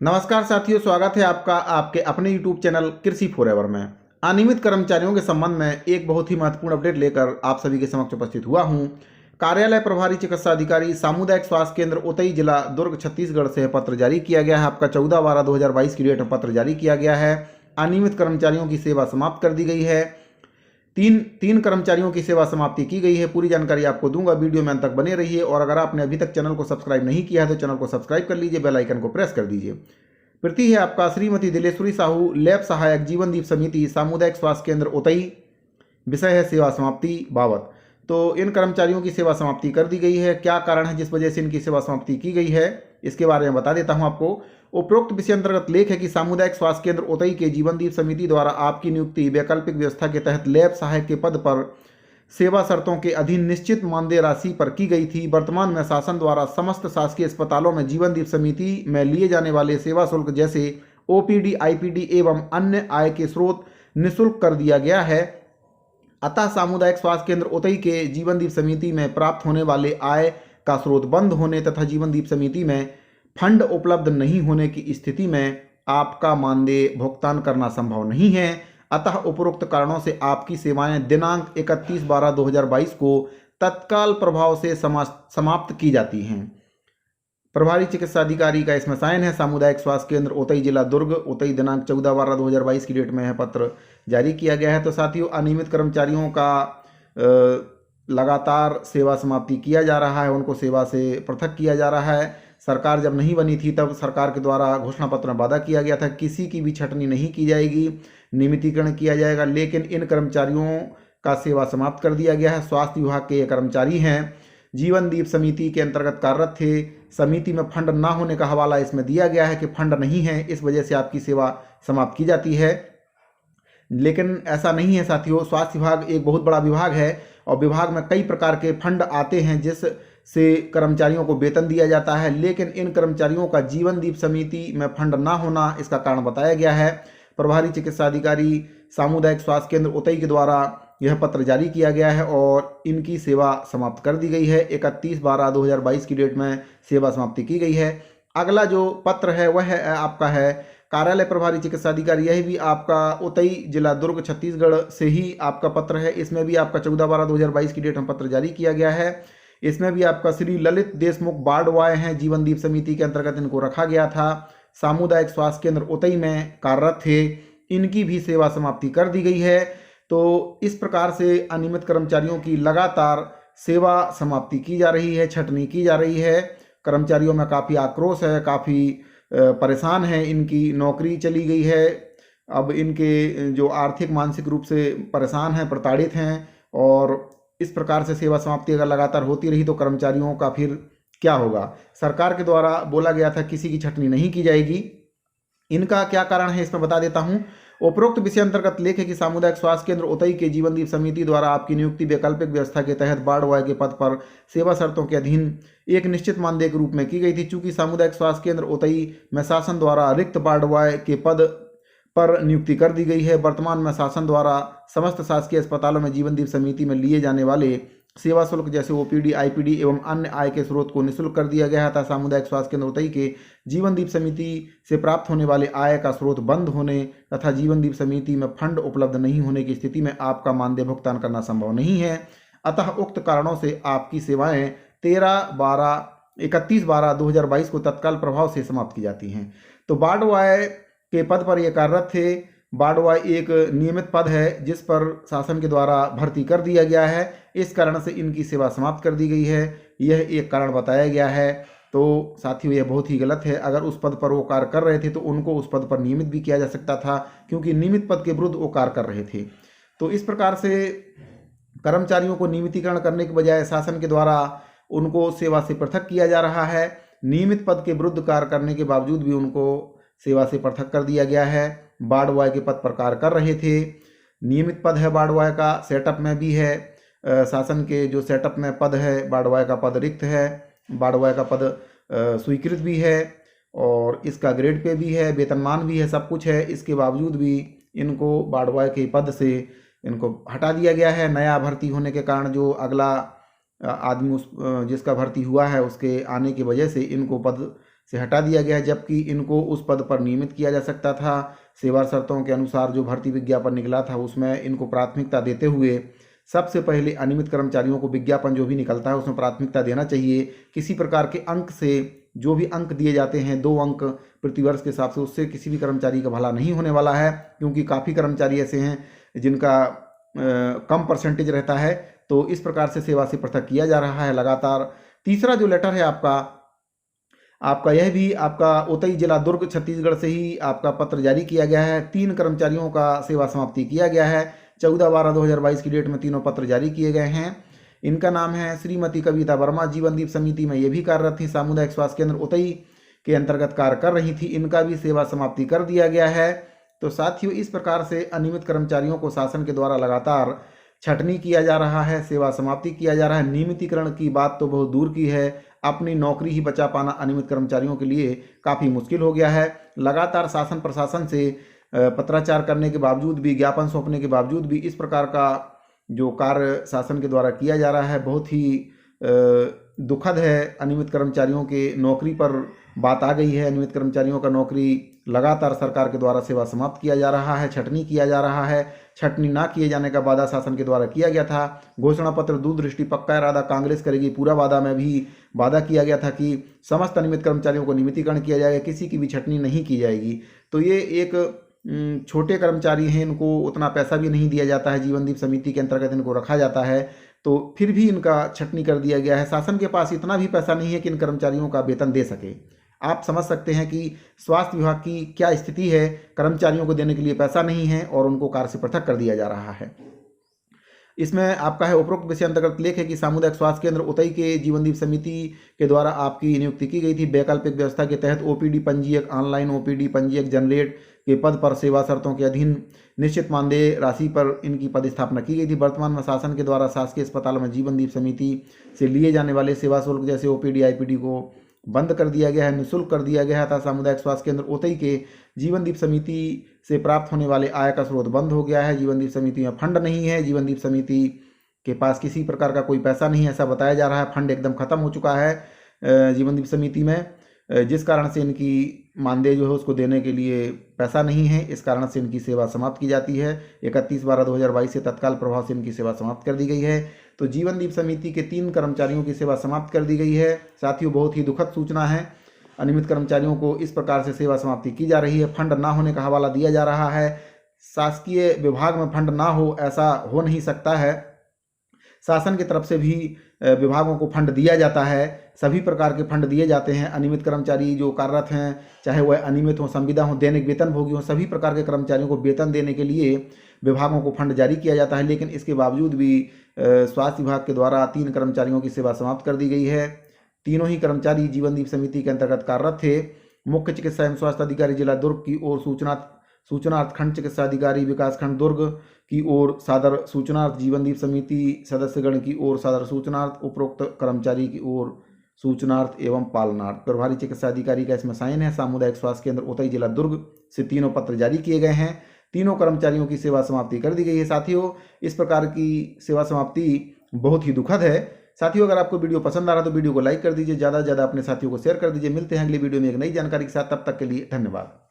नमस्कार साथियों, स्वागत है आपका आपके अपने YouTube चैनल कृषि फॉरएवर में। अनियमित कर्मचारियों के संबंध में एक बहुत ही महत्वपूर्ण अपडेट लेकर आप सभी के समक्ष उपस्थित हुआ हूं। कार्यालय प्रभारी चिकित्सा अधिकारी सामुदायिक स्वास्थ्य केंद्र उतई जिला दुर्ग छत्तीसगढ़ से पत्र जारी किया गया है। आपका 14/12/2022 की डेट में पत्र जारी किया गया है। अनियमित कर्मचारियों की सेवा समाप्त कर दी गई है। तीन कर्मचारियों की सेवा समाप्ति की गई है। पूरी जानकारी आपको दूंगा, वीडियो में अंत तक बने रहिए। और अगर आपने अभी तक चैनल को सब्सक्राइब नहीं किया है तो चैनल को सब्सक्राइब कर लीजिए, बेल आइकन को प्रेस कर दीजिए। प्रति है आपका श्रीमती दिलेश्वरी साहू, लैब सहायक जीवनदीप समिति सामुदायिक स्वास्थ्य केंद्र उतई। विषय है सेवा समाप्ति बाबत। तो इन कर्मचारियों की सेवा समाप्ति कर दी गई है। क्या कारण है जिस वजह से इनकी सेवा समाप्ति की गई है, इसके बारे में बता देता हूं आपको। उपरोक्त विषय अंतर्गत लेख है कि सामुदायिक स्वास्थ्य केंद्र उतई के जीवनदीप समिति द्वारा आपकी नियुक्ति वैकल्पिक व्यवस्था के तहत लैब सहायक के पद पर सेवा शर्तों के अधीन निश्चित मानदेय राशि पर की गई थी। वर्तमान में शासन द्वारा समस्त शासकीय अस्पतालों में जीवनदीप समिति में लिए जाने वाले सेवा शुल्क जैसे ओपीडी, आईपीडी एवं अन्य आय के स्रोत निःशुल्क कर दिया गया है। अतः सामुदायिक स्वास्थ्य केंद्र उतई के जीवनदीप समिति में प्राप्त होने वाले आय का स्रोत बंद होने तथा जीवनदीप समिति में फंड उपलब्ध नहीं होने की स्थिति में आपका मानदेय भुगतान करना संभव नहीं है। अतः उपरोक्त कारणों से आपकी सेवाएं दिनांक 31/12/2022 को तत्काल प्रभाव से समाप्त की जाती हैं। प्रभारी चिकित्सा अधिकारी का इसमें साइन है। सामुदायिक स्वास्थ्य केंद्र उतई जिला दुर्ग उतई दिनांक 14/12/2022 की डेट में यह पत्र जारी किया गया है। तो साथियों, अनियमित कर्मचारियों का लगातार सेवा समाप्ति किया जा रहा है, उनको सेवा से पृथक किया जा रहा है। सरकार जब नहीं बनी थी तब सरकार के द्वारा घोषणा पत्र में वादा किया गया था किसी की भी छटनी नहीं की जाएगी, नियमितीकरण किया जाएगा, लेकिन इन कर्मचारियों का सेवा समाप्त कर दिया गया है। स्वास्थ्य विभाग के ये कर्मचारी हैं, जीवनदीप समिति के अंतर्गत कार्यरत थे। समिति में फंड ना होने का हवाला इसमें दिया गया है कि फंड नहीं है, इस वजह से आपकी सेवा समाप्त की जाती है। लेकिन ऐसा नहीं है साथियों। स्वास्थ्य विभाग एक बहुत बड़ा विभाग है और विभाग में कई प्रकार के फंड आते हैं जिससे कर्मचारियों को वेतन दिया जाता है, लेकिन इन कर्मचारियों का जीवनदीप समिति में फंड ना होना इसका कारण बताया गया है। प्रभारी चिकित्सा अधिकारी सामुदायिक स्वास्थ्य केंद्र उतई के द्वारा यह पत्र जारी किया गया है और इनकी सेवा समाप्त कर दी गई है। 31/12/2022 की डेट में सेवा समाप्ति की गई है। अगला जो पत्र है वह है आपका है कार्यालय प्रभारी चिकित्सा अधिकारी। यह भी आपका उतई जिला दुर्ग छत्तीसगढ़ से ही आपका पत्र है। इसमें भी आपका 14/12/2022 की डेट में पत्र जारी किया गया है। इसमें भी आपका श्री ललित देशमुख बाड़वाय हैं, जीवनदीप समिति के अंतर्गत इनको रखा गया था। सामुदायिक स्वास्थ्य केंद्र उतई में कार्यरत थे, इनकी भी सेवा समाप्ति कर दी गई है। तो इस प्रकार से अनियमित कर्मचारियों की लगातार सेवा समाप्ति की जा रही है, छटनी की जा रही है। कर्मचारियों में काफ़ी आक्रोश है, काफ़ी परेशान है, इनकी नौकरी चली गई है। अब इनके जो आर्थिक मानसिक रूप से परेशान हैं, प्रताड़ित हैं, और इस प्रकार से सेवा समाप्ति अगर लगातार होती रही तो कर्मचारियों का फिर क्या होगा। सरकार के द्वारा बोला गया था किसी की छटनी नहीं की जाएगी। इनका क्या कारण है इसमें बता देता हूं। उपरोक्त विषय अंतर्गत लेख है कि सामुदायिक स्वास्थ्य केंद्र उतई के जीवनदीप समिति द्वारा आपकी नियुक्ति वैकल्पिक व्यवस्था के तहत बाड़वाय के पद पर सेवा शर्तों के अधीन एक निश्चित मानदेय के रूप में की गई थी। चूंकि सामुदायिक स्वास्थ्य केंद्र उतई में शासन द्वारा रिक्त बाड़वाय के पद पर नियुक्ति कर दी गई है। वर्तमान में शासन द्वारा समस्त शासकीय अस्पतालों में जीवनदीप समिति में लिए जाने वाले सेवा शुल्क जैसे ओपीडी, आईपीडी एवं अन्य आय के स्रोत को निःशुल्क कर दिया गया था। सामुदायिक स्वास्थ्य केंद्र उतई के जीवनदीप समिति से प्राप्त होने वाले आय का स्रोत बंद होने तथा जीवनदीप समिति में फंड उपलब्ध नहीं होने की स्थिति में आपका मानदेय भुगतान करना संभव नहीं है। अतः उक्त कारणों से आपकी सेवाएं 31/12/2022 को तत्काल प्रभाव से समाप्त की जाती हैं। तो बाड़वाय के पद पर ये कार्यरत थे। बाड़वाय एक नियमित पद है जिस पर शासन के द्वारा भर्ती कर दिया गया है, इस कारण से इनकी सेवा समाप्त कर दी गई है। यह एक कारण बताया गया है। तो साथियों, यह बहुत ही गलत है। अगर उस पद पर वो कार्य कर रहे थे तो उनको उस पद पर नियमित भी किया जा सकता था, क्योंकि नियमित पद के विरुद्ध वो कार्य कर रहे थे। तो इस प्रकार से कर्मचारियों को नियमितीकरण करने के बजाय शासन के द्वारा उनको सेवा से पृथक किया जा रहा है। नियमित पद के विरुद्ध कार्य करने के बावजूद भी उनको सेवा से पृथक कर दिया गया है। बाड़वाय के पद पर कार्य कर रहे थे, नियमित पद है बाड़वाय का, सेटअप में भी है। शासन के जो सेटअप में पद है, बाड़वाय का पद रिक्त है, बाड़वाय का पद स्वीकृत भी है और इसका ग्रेड पे भी है, वेतनमान भी है, सब कुछ है। इसके बावजूद भी इनको बाड़वाय के पद से इनको हटा दिया गया है। नया भर्ती होने के कारण जो अगला आदमी जिसका भर्ती हुआ है उसके आने की वजह से इनको पद से हटा दिया गया है, जबकि इनको उस पद पर नियमित किया जा सकता था। सेवा शर्तों के अनुसार जो भर्ती विज्ञापन निकला था उसमें इनको प्राथमिकता देते हुए सबसे पहले अनियमित कर्मचारियों को विज्ञापन जो भी निकलता है उसमें प्राथमिकता देना चाहिए। किसी प्रकार के अंक से जो भी अंक दिए जाते हैं 2 अंक प्रतिवर्ष के हिसाब से, उससे किसी भी कर्मचारी का भला नहीं होने वाला है, क्योंकि काफ़ी कर्मचारी ऐसे हैं जिनका कम परसेंटेज रहता है। तो इस प्रकार से सेवा से पृथक किया जा रहा है लगातार। तीसरा जो लेटर है आपका यह भी आपका उतई जिला दुर्ग छत्तीसगढ़ से ही आपका पत्र जारी किया गया है। 3 कर्मचारियों का सेवा समाप्ति किया गया है। 14/12/2022 की डेट में तीनों पत्र जारी किए गए हैं। इनका नाम है श्रीमती कविता वर्मा, जीवनदीप समिति में ये भी कार्यरत थी, सामुदायिक स्वास्थ्य केंद्र उतई के अंतर्गत कार्य कर रही थी। इनका भी सेवा समाप्ति कर दिया गया है। तो साथियों, इस प्रकार से अनियमित कर्मचारियों को शासन के द्वारा लगातार छटनी किया जा रहा है, सेवा समाप्ति किया जा रहा है। नियमितीकरण की बात तो बहुत दूर की है, अपनी नौकरी ही बचा पाना अनियमित कर्मचारियों के लिए काफ़ी मुश्किल हो गया है। लगातार शासन प्रशासन से पत्राचार करने के बावजूद भी, ज्ञापन सौंपने के बावजूद भी इस प्रकार का जो कार्य शासन के द्वारा किया जा रहा है बहुत ही दुखद है। अनियमित कर्मचारियों के नौकरी पर बात आ गई है। अनियमित कर्मचारियों का नौकरी लगातार सरकार के द्वारा सेवा समाप्त किया जा रहा है, छटनी किया जा रहा है। छटनी ना किए जाने का वादा शासन के द्वारा किया गया था। घोषणा पत्र दूरदृष्टि पक्का इरादा कांग्रेस करेगी पूरा वादा में भी वादा किया गया था कि समस्त अनियमित कर्मचारियों को नियमितीकरण किया जाएगा, किसी की भी छटनी नहीं की जाएगी। तो ये एक छोटे कर्मचारी हैं, इनको उतना पैसा भी नहीं दिया जाता है, जीवनदीप समिति के अंतर्गत इनको रखा जाता है, तो फिर भी इनका छटनी कर दिया गया है। शासन के पास इतना भी पैसा नहीं है कि इन कर्मचारियों का वेतन दे सके। आप समझ सकते हैं कि स्वास्थ्य विभाग की क्या स्थिति है। कर्मचारियों को देने के लिए पैसा नहीं है और उनको कार्य से पृथक कर दिया जा रहा है। इसमें आपका है उपरोक्त विषय अंतर्गत लेख है कि सामुदायिक स्वास्थ्य केंद्र उतई के जीवनदीप समिति के द्वारा आपकी नियुक्ति की गई थी। वैकल्पिक व्यवस्था के तहत ओपीडी पंजीयक, ऑनलाइन ओपीडी पंजीयक जनरेट के पद पर सेवा शर्तों के अधीन निश्चित मानदेय राशि पर इनकी पदस्थापना की गई थी। वर्तमान में शासन के द्वारा शासकीय अस्पताल में जीवनदीप समिति से लिए जाने वाले सेवा शुल्क जैसे ओपीडी आईपीडी को बंद कर दिया गया है, निःशुल्क कर दिया गया था। सामुदायिक स्वास्थ्य केंद्र उतई के जीवनदीप समिति से प्राप्त होने वाले आय का स्रोत बंद हो गया है। जीवनदीप समिति में फंड नहीं है, जीवनदीप समिति के पास किसी प्रकार का कोई पैसा नहीं है, ऐसा बताया जा रहा है। फंड एकदम खत्म हो चुका है जीवनदीप समिति में, जिस कारण से इनकी मानदेय जो है उसको देने के लिए पैसा नहीं है। इस कारण से इनकी सेवा समाप्त की जाती है। 31/12/2022 से तत्काल प्रभाव से इनकी सेवा समाप्त कर दी गई है। तो जीवनदीप समिति के 3 कर्मचारियों की सेवा समाप्त कर दी गई है। साथियों, बहुत ही दुखद सूचना है। अनियमित कर्मचारियों को इस प्रकार से सेवा समाप्ति की जा रही है। फंड ना होने का हवाला दिया जा रहा है। शासकीय विभाग में फंड ना हो, ऐसा हो नहीं सकता है। शासन की तरफ से भी विभागों को फंड दिया जाता है, सभी प्रकार के फंड दिए जाते हैं। अनियमित कर्मचारी जो कार्यरत हैं, चाहे वह अनियमित हो, संविदा हो, दैनिक वेतनभोगी हो, सभी प्रकार के कर्मचारियों को वेतन देने के लिए विभागों को फंड जारी किया जाता है। लेकिन इसके बावजूद भी स्वास्थ्य विभाग के द्वारा 3 कर्मचारियों की सेवा समाप्त कर दी गई है। तीनों ही कर्मचारी जीवनदीप समिति के अंतर्गत कार्यरत थे। मुख्य चिकित्सा एवं स्वास्थ्य अधिकारी जिला दुर्ग की ओर सूचनार्थ खंड चिकित्सा अधिकारी विकासखंड दुर्ग की ओर सादर सूचनार्थ, जीवनदीप समिति सदस्यगण की ओर सादर सूचनार्थ, उपरोक्त कर्मचारी की ओर सूचनार्थ एवं पालनार्थ। प्रभारी चिकित्सा अधिकारी का इसमें साइन है। सामुदायिक स्वास्थ्य केंद्र उतई जिला दुर्ग से तीनों पत्र जारी किए गए हैं। तीनों कर्मचारियों की सेवा समाप्ति कर दी गई है। साथियों, इस प्रकार की सेवा समाप्ति बहुत ही दुखद है। साथियों, अगर आपको वीडियो पसंद आ रहा है तो वीडियो को लाइक कर दीजिए, ज़्यादा से ज़्यादा अपने साथियों को शेयर कर दीजिए। मिलते हैं अगली वीडियो में एक नई जानकारी के साथ, तब तक के लिए धन्यवाद।